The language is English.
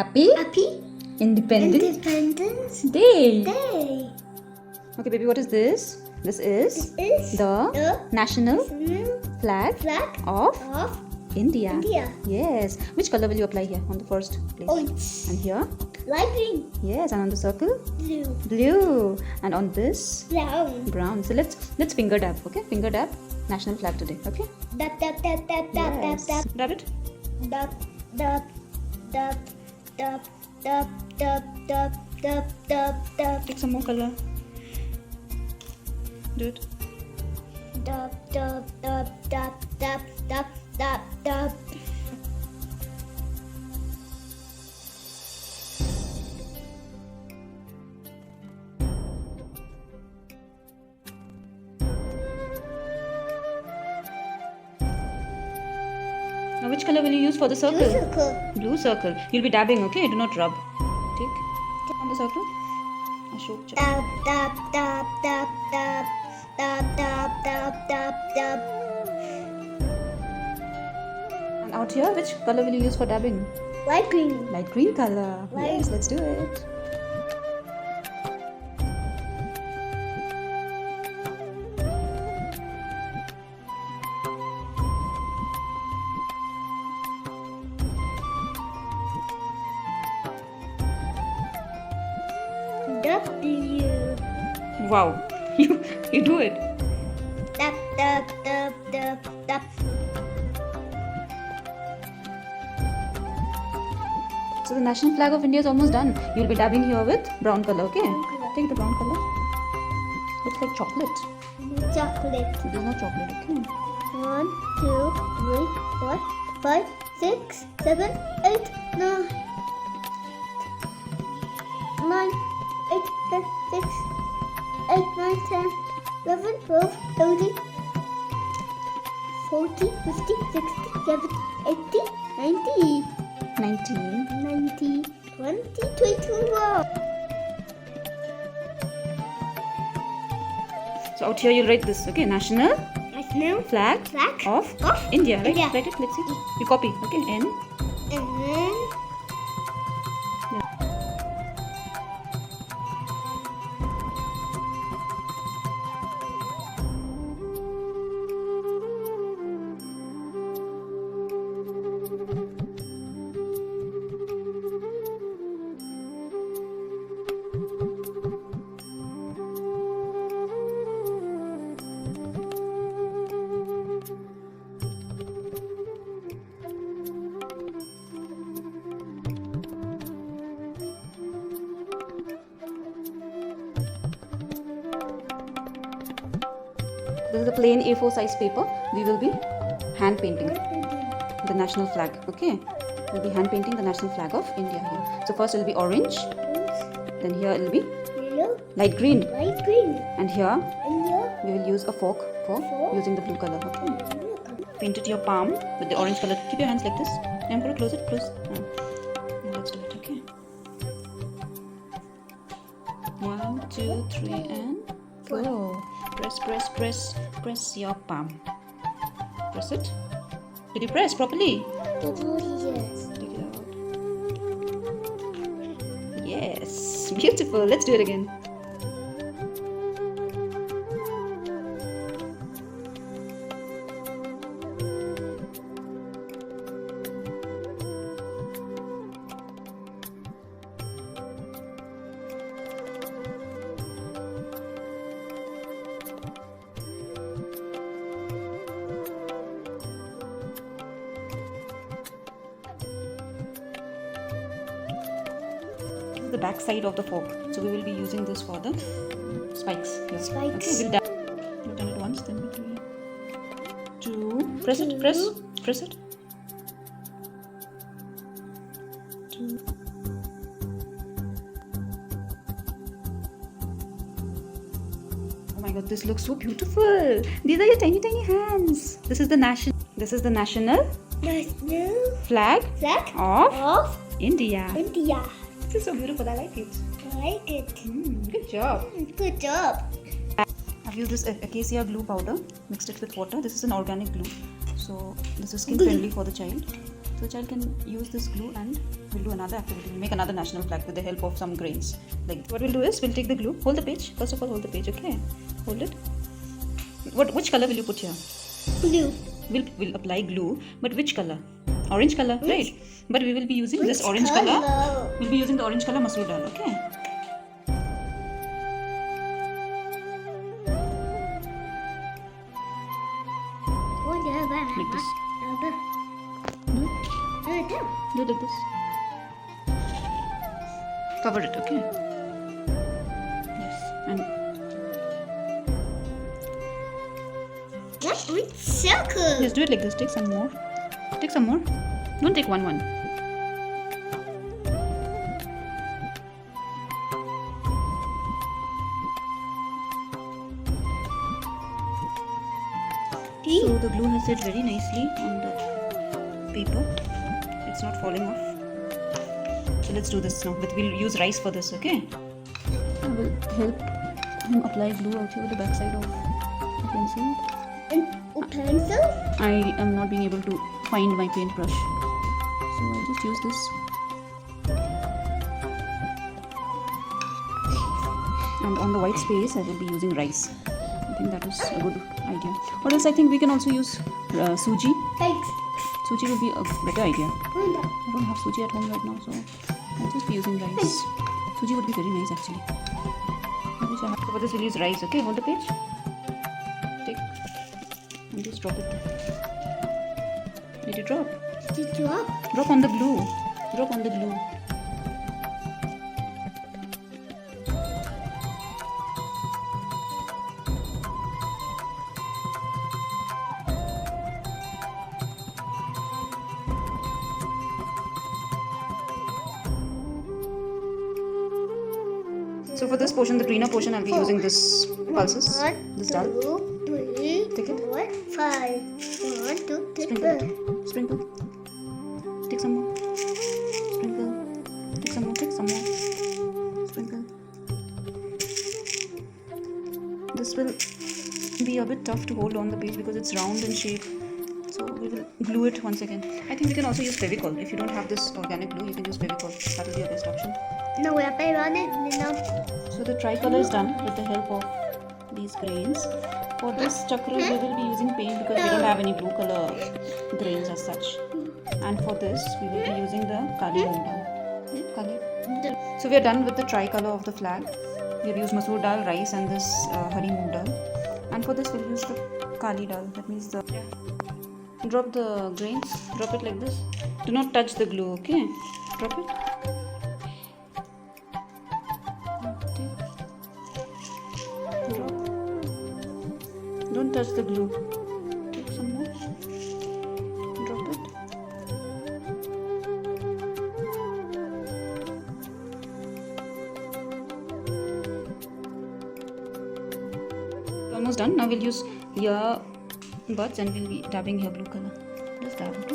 Happy Independence Day. Okay, baby, what is this? This is the national flag of India. Yes. Which color will you apply here on the first place? Orange. And here? Light green. Yes. And on the circle? Blue. Blue. And on this? Brown. Brown. So let's finger dab. Okay, finger dab national flag today. Okay. Dab dab dab dab dab dab Yes. dab. Dab it. Dab dab dab dab dab dab dab dab dab dab. Take some more color. Do it. Dab dab dab dab dab dab dab dab. Now, which color will you use for the circle? Blue circle. Blue circle. You'll be dabbing, okay? Do not rub. Take on the circle. Ashok chal. Dab dab dab dab dab dab dab dab dab dab. And out here, which color will you use for dabbing? Light green. Light green color. Light. Yes, let's do it. W. Wow, you do it. Dab dab dab dab dab. So the national flag of India is almost done. You'll be dabbing here with brown color, okay? color. Take the brown color. Looks like chocolate. Chocolate. It is not chocolate, okay? 1, 2, 3, 4, 5, 6, 7, 8, 9. 9, 8, 10, 6, 8, 9, 10, 11, 12, 13, 14, 15, 16, 17, 18, 19, 19. 20, 21. So out here you'll write this, okay? National National flag flag of of India. Right? India. Write it. Let's see. You copy, okay? N. and then This is a plain A4 size paper. We will be hand painting the national flag, okay? We'll be hand painting the national flag of India here. So first it will be orange, then here it will be yellow, light green, light green, and here and here we will use a fork for using the blue color, okay? Paint it your palm with the orange color. Keep your hands like this. I'm going to close it, close. Now let's do it, okay? 1, 2, 3, and go. Press your palm. Press it. Did you press properly? yes. Take it out. Yes, beautiful. Let's do it again. The back side of the fork, so we will be using this for the spikes here. Spikes. Okay, we've done it once, then we'll do it. 2. Press it. Press it. 2. Oh my God, this looks so beautiful. These are your tiny hands. This is the national National flag flag of India. India. This is so beautiful. I like it. I like it. Good job. Good job. I've used this acacia glue powder, mixed it with water. This is an organic glue, so this is skin friendly for the child. So child can use this glue and we'll do another activity. We'll make another national flag with the help of some grains. Like what we'll do is we'll take the glue. Hold the page. First of all, hold the page. Okay. Hold it. Which color will you put here? Blue. We'll apply glue, but which color? Orange color, right? But we will be using this orange color. We'll be using the orange color masoor dal. Okay. Like this. Do like this. Cover it, okay? Yes. And That's circle. yes, do it like this. Take some more. Take some more. Don't take one. So the glue has set very nicely on the paper. It's not falling off. So let's do this now. But we'll use rice for this, okay? I will help him apply glue out here with the back side of the pencil. And pencil? I am not being able to find my paintbrush. So I'll just use this. And on the white space, I will be using rice. I think that is a good idea. Or else I think we can also use suji. Thanks. Suji will be a better idea. I don't have suji at home right now, so I'll just be using rice. Suji would be very nice actually. So for this we'll use rice, okay? Hold the page. Take and just drop it. Did you drop? Did you drop? Drop on the glue. Drop on the glue. So for this portion, the greener portion, I'll be using this pulses, this dal. 1, 2, 3, Take it. 4, 5. 1, 2, 3, Sprinkle 4. it. Sprinkle. Take some more. Sprinkle. Take some more. Take some more. Sprinkle. This will be a bit tough to hold on the page because it's round in shape. So we will glue it once again. I think we can also use Fevicol. If you don't have this organic glue, you can use Fevicol. That will be your best option. No, we're playing on it now. So the tricolor is done with the help of these grains. For this chakra, we will be using paint because we don't have any blue color grains as such. And for this, we will be using the Kali moong dal. So we are done with the tricolor of the flag. We have used masoor dal, rice, and this hari moong dal. And for this, we'll use the Kali dal. That means the drop the grains. Drop it like this. Do not touch the glue. Okay, drop it. Don't touch the glue. Take some more. Drop it. Almost done. Now we'll use ear buds and we'll be dabbing here blue color. Just dab it.